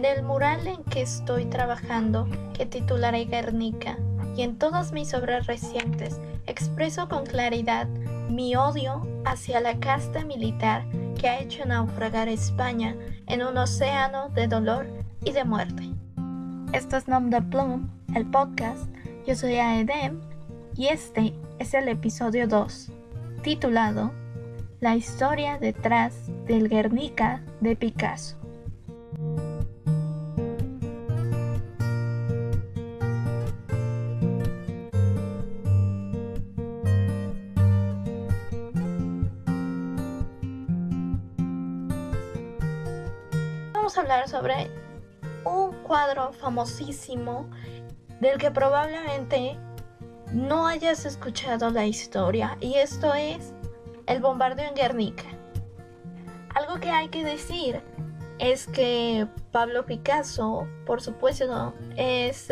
En el mural en que estoy trabajando, que titularé Guernica, y en todas mis obras recientes, expreso con claridad mi odio hacia la casta militar que ha hecho naufragar España en un océano de dolor y de muerte. Esto es Nom de Plume, el podcast. Yo soy Aedem y este es el episodio 2, titulado La historia detrás del Guernica de Picasso. Vamos a hablar sobre un cuadro famosísimo del que probablemente no hayas escuchado la historia, y esto es el bombardeo en Guernica. Algo que hay que decir es que Pablo Picasso, por supuesto, es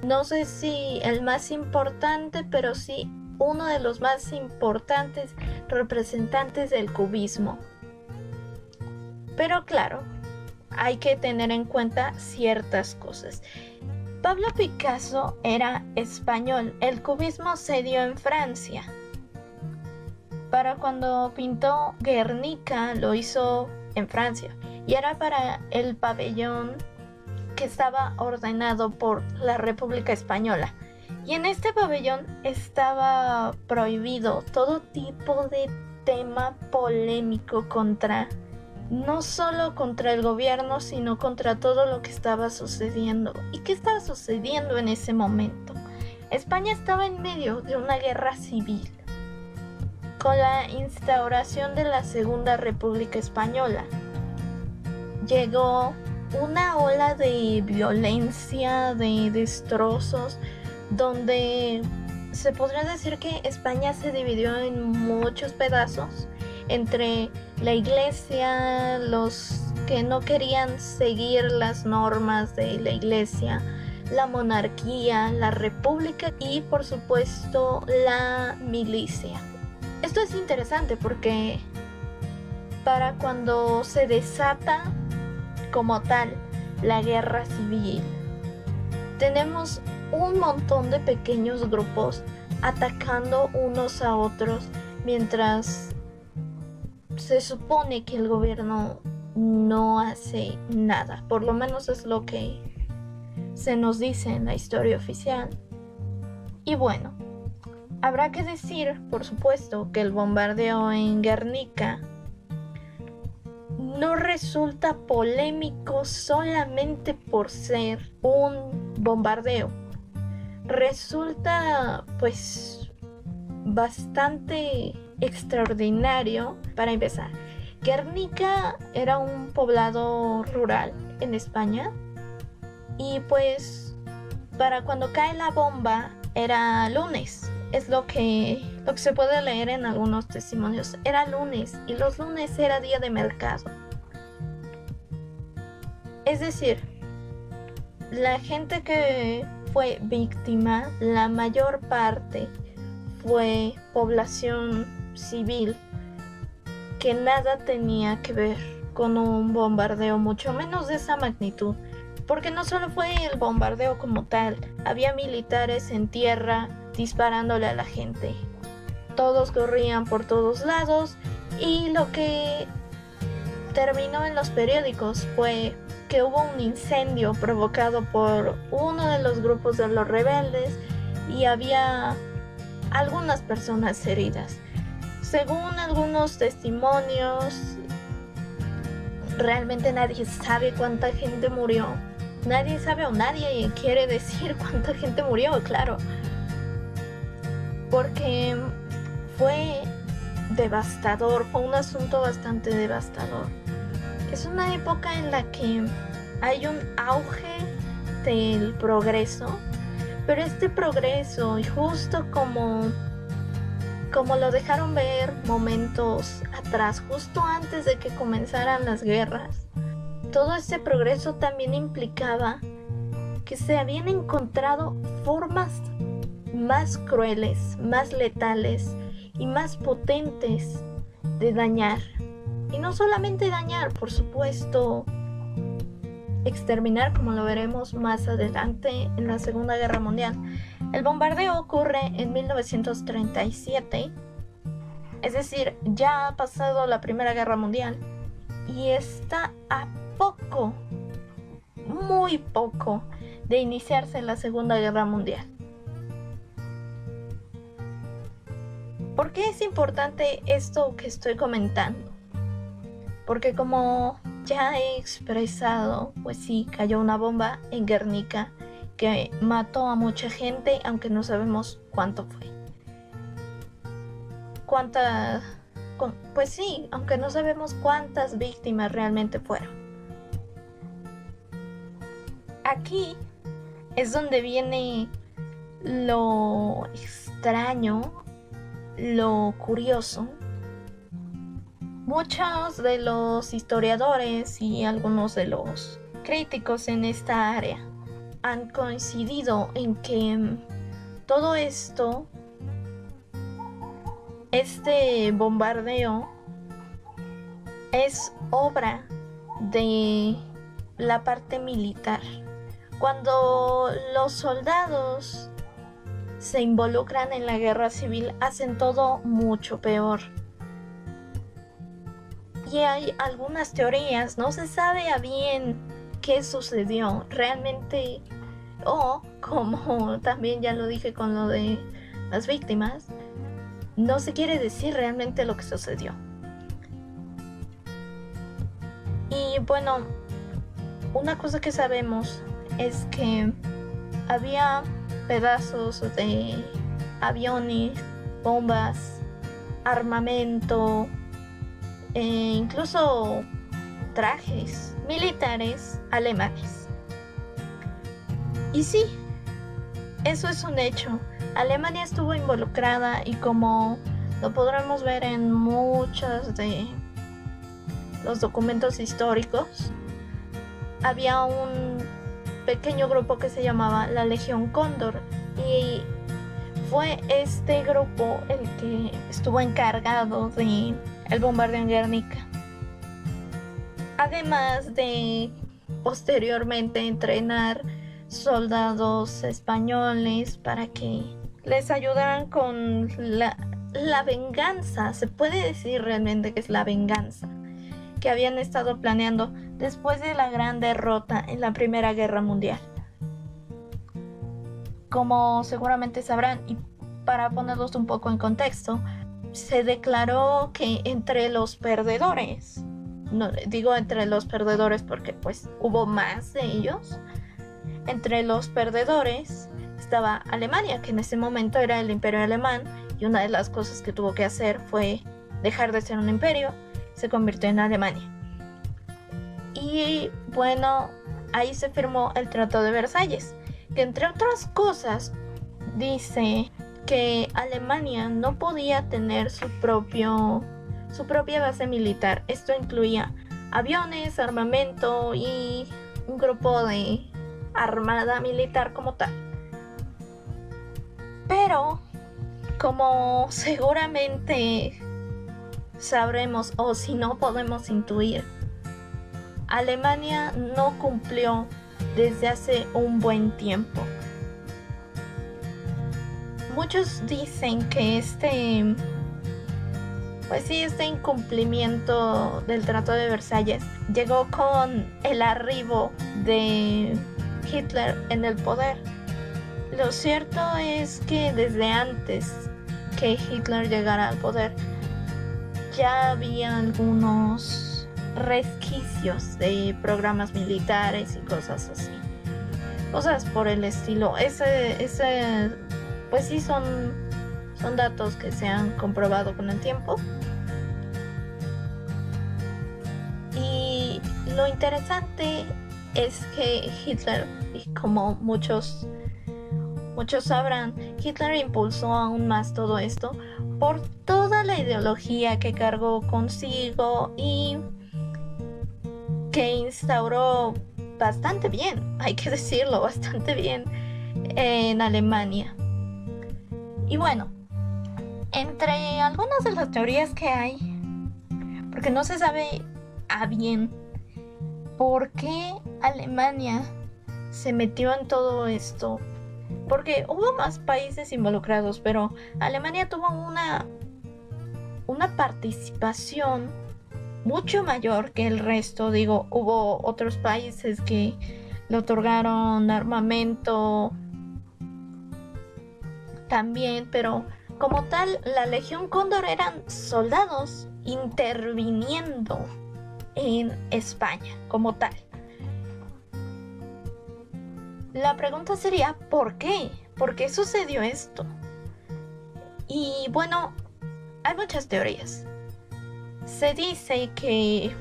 no sé si el más importante, pero sí uno de los más importantes representantes del cubismo. Pero claro, hay que tener en cuenta ciertas cosas. Pablo Picasso era español. El cubismo se dio en Francia. Para cuando pintó Guernica lo hizo en Francia. Y era para el pabellón que estaba ordenado por la República Española. Y en este pabellón estaba prohibido todo tipo de tema polémico no solo contra el gobierno, sino contra todo lo que estaba sucediendo. ¿Y qué estaba sucediendo en ese momento? España estaba en medio de una guerra civil, con la instauración de la Segunda República Española. Llegó una ola de violencia, de destrozos, donde se podría decir que España se dividió en muchos pedazos, entre la iglesia, los que no querían seguir las normas de la iglesia, la monarquía, la república y por supuesto la milicia. Esto es interesante porque para cuando se desata como tal la guerra civil, tenemos un montón de pequeños grupos atacando unos a otros mientras se supone que el gobierno no hace nada. Por lo menos es lo que se nos dice en la historia oficial. Y bueno, habrá que decir, por supuesto, que el bombardeo en Guernica no resulta polémico solamente por ser un bombardeo. Resulta, pues, bastante extraordinario. Para empezar, Guernica era un poblado rural en España y pues para cuando cae la bomba era lunes. Es lo que se puede leer en algunos testimonios. Era lunes y los lunes era día de mercado. Es decir, la gente que fue víctima, la mayor parte fue población civil que nada tenía que ver con un bombardeo, mucho menos de esa magnitud, porque no solo fue el bombardeo como tal, había militares en tierra disparándole a la gente. Todos corrían por todos lados y lo que terminó en los periódicos fue que hubo un incendio provocado por uno de los grupos de los rebeldes y había algunas personas heridas. Según algunos testimonios, realmente nadie sabe cuánta gente murió. Nadie sabe o nadie quiere decir cuánta gente murió, claro. Porque fue devastador, fue un asunto bastante devastador. Es una época en la que hay un auge del progreso, pero este progreso, y justo como lo dejaron ver momentos atrás, justo antes de que comenzaran las guerras, todo este progreso también implicaba que se habían encontrado formas más crueles, más letales y más potentes de dañar. Y no solamente dañar, por supuesto, exterminar, como lo veremos más adelante en la Segunda Guerra Mundial. El bombardeo ocurre en 1937, es decir, ya ha pasado la Primera Guerra Mundial y está a poco, muy poco, de iniciarse la Segunda Guerra Mundial. ¿Por qué es importante esto que estoy comentando? Porque como ya he expresado, pues sí, cayó una bomba en Guernica que mató a mucha gente, aunque no sabemos cuánto fue. Pues sí, aunque no sabemos cuántas víctimas realmente fueron. Aquí es donde viene lo extraño, lo curioso. Muchos de los historiadores y algunos de los críticos en esta área han coincidido en que todo esto, este bombardeo, es obra de la parte militar. Cuando los soldados se involucran en la guerra civil, hacen todo mucho peor. Y hay algunas teorías, no se sabe a bien qué sucedió realmente, o como también ya lo dije con lo de las víctimas, no se quiere decir realmente lo que sucedió. Y bueno, una cosa que sabemos es que había pedazos de aviones, bombas, armamento, incluso trajes militares alemanes. Y sí, eso es un hecho. Alemania estuvo involucrada y como lo podremos ver en muchos de los documentos históricos, había un pequeño grupo que se llamaba la Legión Cóndor y fue este grupo el que estuvo encargado de el bombardeo en Guernica, además de posteriormente entrenar soldados españoles para que les ayudaran con la venganza, se puede decir realmente que es la venganza que habían estado planeando después de la gran derrota en la Primera Guerra Mundial. Como seguramente sabrán, y para ponerlos un poco en contexto, se declaró que entre los perdedores, no digo entre los perdedores porque pues hubo más de ellos, entre los perdedores estaba Alemania, que en ese momento era el imperio alemán, y una de las cosas que tuvo que hacer fue dejar de ser un imperio, se convirtió en Alemania. Y bueno, ahí se firmó el Tratado de Versalles, que entre otras cosas dice que Alemania no podía tener su propia base militar. Esto incluía aviones, armamento y un grupo de armada militar como tal. Pero, como seguramente sabremos, o si no podemos intuir, Alemania no cumplió desde hace un buen tiempo. Muchos dicen que este incumplimiento del Tratado de Versalles llegó con el arribo de Hitler en el poder. Lo cierto es que desde antes que Hitler llegara al poder ya había algunos resquicios de programas militares y cosas así, cosas por el estilo. Ese pues sí son datos que se han comprobado con el tiempo. Y lo interesante es que Hitler, y como muchos sabrán, Hitler impulsó aún más todo esto por toda la ideología que cargó consigo y que instauró bastante bien, hay que decirlo, bastante bien en Alemania. Y bueno, entre algunas de las teorías que hay, porque no se sabe a bien ¿por qué Alemania se metió en todo esto? Porque hubo más países involucrados, pero Alemania tuvo una participación mucho mayor que el resto. Digo, hubo otros países que le otorgaron armamento también, pero como tal, la Legión Cóndor eran soldados interviniendo en España como tal. La pregunta sería, ¿por qué? ¿Por qué sucedió esto? Y bueno, hay muchas teorías. Se dice que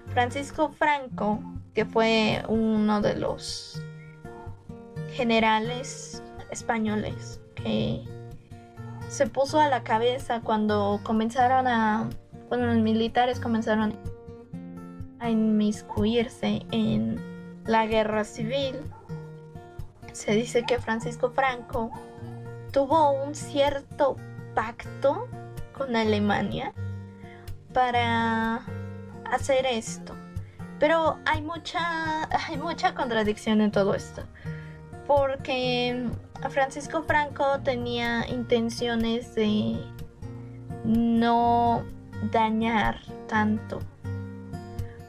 Francisco Franco, que fue uno de los generales españoles que se puso a la cabeza cuando los militares comenzaron a inmiscuirse en la guerra civil. Se dice que Francisco Franco tuvo un cierto pacto con Alemania para hacer esto. Pero hay mucha contradicción en todo esto. Porque Francisco Franco tenía intenciones de no dañar tanto.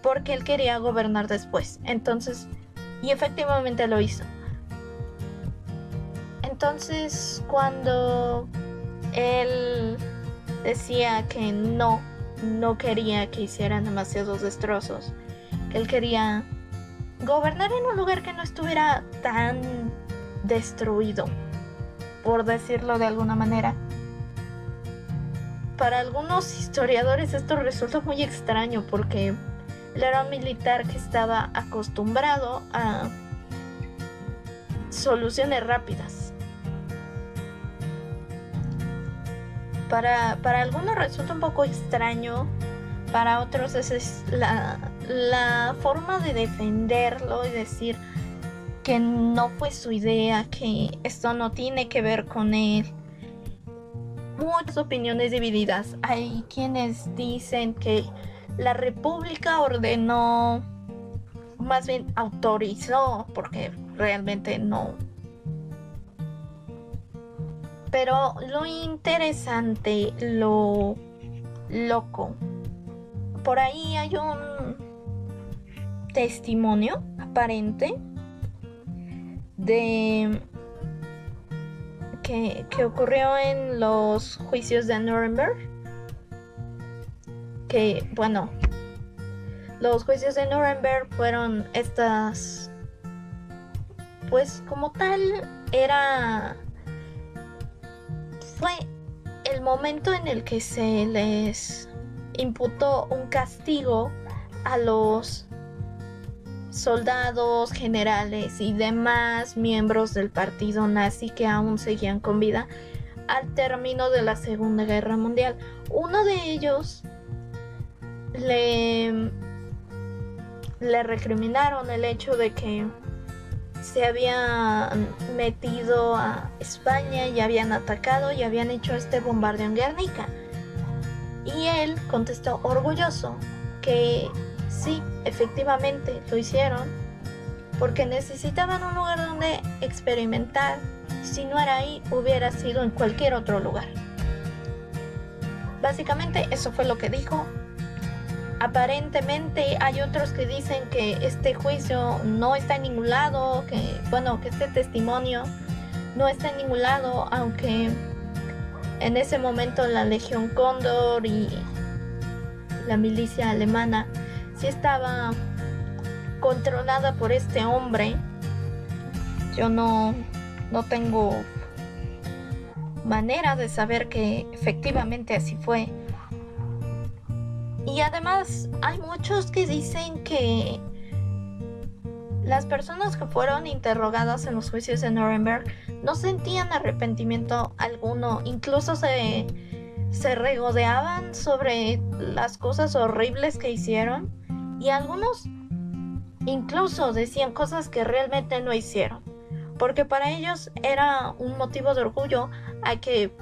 Porque él quería gobernar después. Entonces, y efectivamente lo hizo. Entonces, cuando él decía que no quería que hicieran demasiados destrozos, que él quería gobernar en un lugar que no estuviera tan destruido, por decirlo de alguna manera. Para algunos historiadores esto resulta muy extraño porque él era un militar que estaba acostumbrado a soluciones rápidas. Para algunos resulta un poco extraño, para otros esa es la forma de defenderlo y decir que no fue su idea, que esto no tiene que ver con él. Muchas opiniones divididas. Hay quienes dicen que la República ordenó, más bien autorizó, porque realmente no. Pero lo interesante, lo loco, por ahí hay un testimonio aparente de que ocurrió en los juicios de Nuremberg. Que bueno, los juicios de Nuremberg fueron estas, pues como tal fue el momento en el que se les imputó un castigo a los soldados, generales y demás miembros del partido nazi que aún seguían con vida al término de la Segunda Guerra Mundial. Uno de ellos le recriminaron el hecho de que se habían metido a España y habían atacado y habían hecho este bombardeo en Guernica. Y él contestó orgulloso que sí, efectivamente lo hicieron porque necesitaban un lugar donde experimentar. Si no era ahí, hubiera sido en cualquier otro lugar. Básicamente eso fue lo que dijo. Aparentemente hay otros que dicen que este juicio no está en ningún lado, que este testimonio no está en ningún lado, aunque en ese momento la Legión Cóndor y la milicia alemana sí estaba controlada por este hombre. Yo no tengo manera de saber que efectivamente así fue. Y además hay muchos que dicen que las personas que fueron interrogadas en los juicios de Nuremberg no sentían arrepentimiento alguno, incluso se regodeaban sobre las cosas horribles que hicieron, y algunos incluso decían cosas que realmente no hicieron, porque para ellos era un motivo de orgullo. Hay que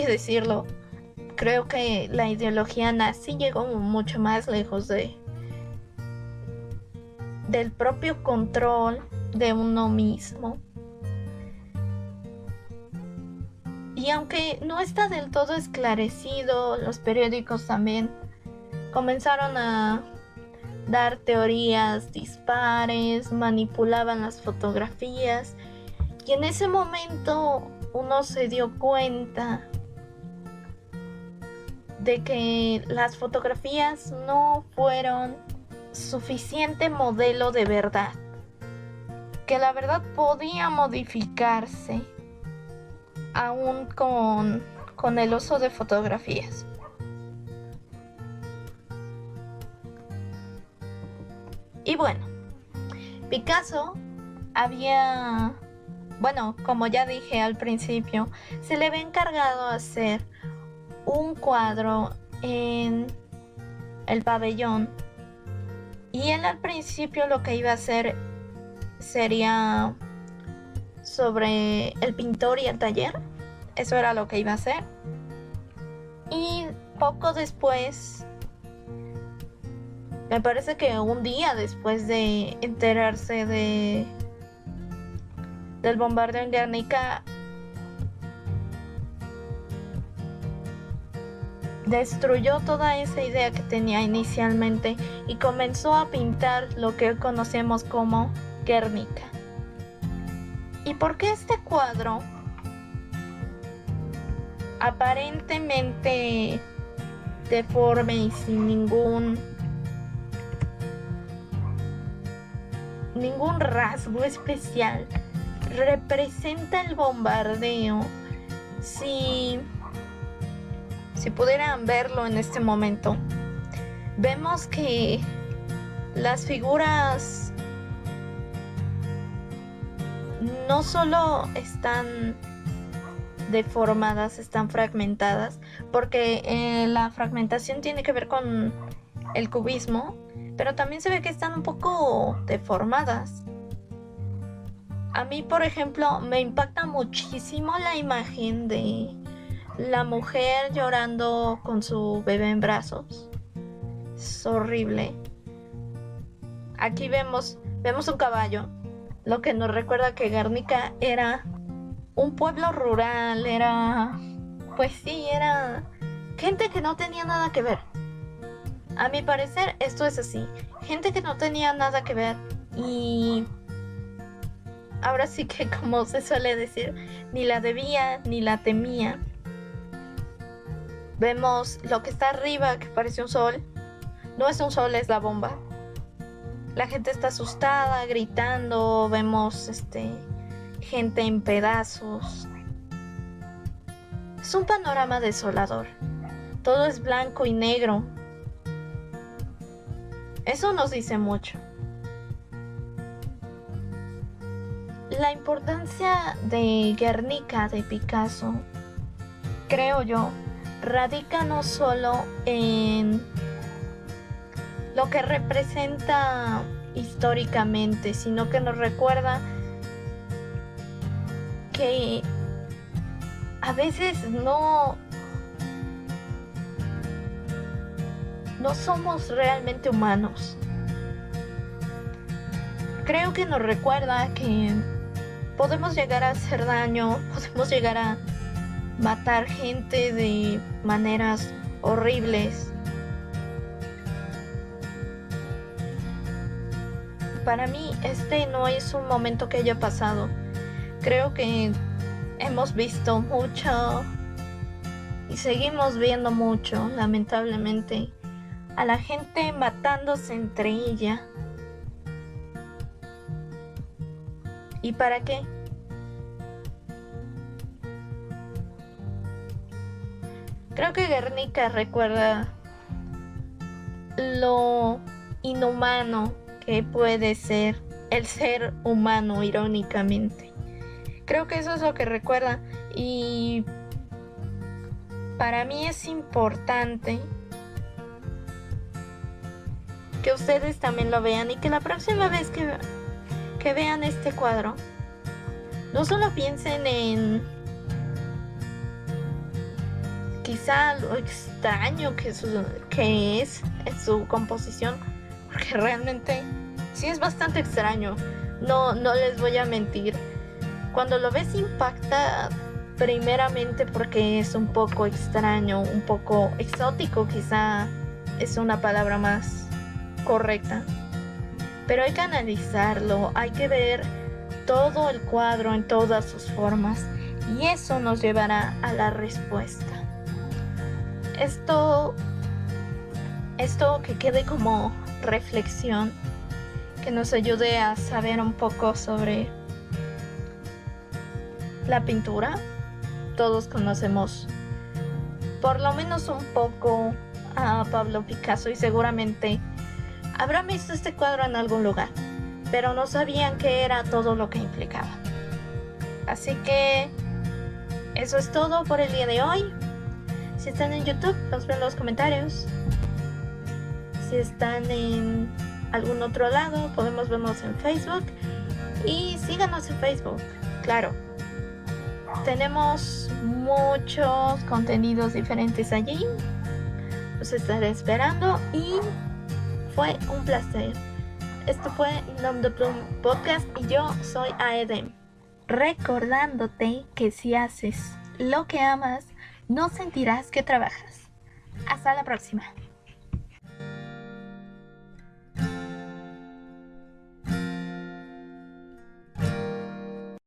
decirlo. Creo que la ideología nazi llegó mucho más lejos de del propio control de uno mismo. Y aunque no está del todo esclarecido, los periódicos también comenzaron a dar teorías dispares, manipulaban las fotografías, y en ese momento uno se dio cuenta de que las fotografías no fueron suficiente modelo de verdad, que la verdad podía modificarse aún con el uso de fotografías. Y bueno, Picasso como ya dije al principio, se le había encargado hacer un cuadro en el pabellón, y él al principio lo que iba a hacer sería sobre el pintor y el taller. Eso era lo que iba a hacer. Y poco después, me parece que un día después de enterarse del bombardeo en Guernica, destruyó toda esa idea que tenía inicialmente y comenzó a pintar lo que hoy conocemos como Guernica. ¿Y por qué este cuadro, aparentemente deforme y sin ningún rasgo especial, representa el bombardeo? Si pudieran verlo en este momento, vemos que las figuras no solo están deformadas, están fragmentadas, porque la fragmentación tiene que ver con el cubismo, pero también se ve que están un poco deformadas. A mí, por ejemplo, me impacta muchísimo la imagen de la mujer llorando con su bebé en brazos. Es horrible. Aquí vemos un caballo, lo que nos recuerda que Guernica era un pueblo rural, era gente que no tenía nada que ver. A mi parecer esto es así, gente que no tenía nada que ver, y ahora sí que, como se suele decir, ni la debía ni la temía. Vemos lo que está arriba, que parece un sol. No es un sol, es la bomba. La gente está asustada, gritando. Vemos gente en pedazos. Es un panorama desolador. Todo es blanco y negro. Eso nos dice mucho. La importancia de Guernica de Picasso, creo yo, radica no solo en lo que representa históricamente, sino que nos recuerda que a veces no somos realmente humanos. Creo que nos recuerda que podemos llegar a hacer daño, podemos llegar a matar gente de maneras horribles. Para mí no es un momento que haya pasado. Creo que hemos visto mucho y seguimos viendo mucho, lamentablemente, a la gente matándose entre ella. ¿Y para qué? Creo que Guernica recuerda lo inhumano que puede ser el ser humano, irónicamente. Creo que eso es lo que recuerda, y para mí es importante que ustedes también lo vean, y que la próxima vez que vean este cuadro, no solo piensen en quizá lo extraño que es en su composición, porque realmente Sí, es bastante extraño. No les voy a mentir. Cuando lo ves impacta primeramente porque es un poco extraño, un poco exótico, quizá es una palabra más correcta. Pero hay que analizarlo, hay que ver todo el cuadro en todas sus formas y eso nos llevará a la respuesta. Esto que quede como reflexión, que nos ayude a saber un poco sobre la pintura. Todos conocemos por lo menos un poco a Pablo Picasso y seguramente habrán visto este cuadro en algún lugar, pero no sabían qué era todo lo que implicaba. Así que eso es todo por el día de hoy. Si están en YouTube, los veo en los comentarios. Si están en algún otro lado, podemos vernos en Facebook. Y síganos en Facebook, claro. Tenemos muchos contenidos diferentes allí. Los estaré esperando y fue un placer. Esto fue Nom de Plume Podcast y yo soy Aedem. Recordándote que si haces lo que amas, no sentirás que trabajas. Hasta la próxima.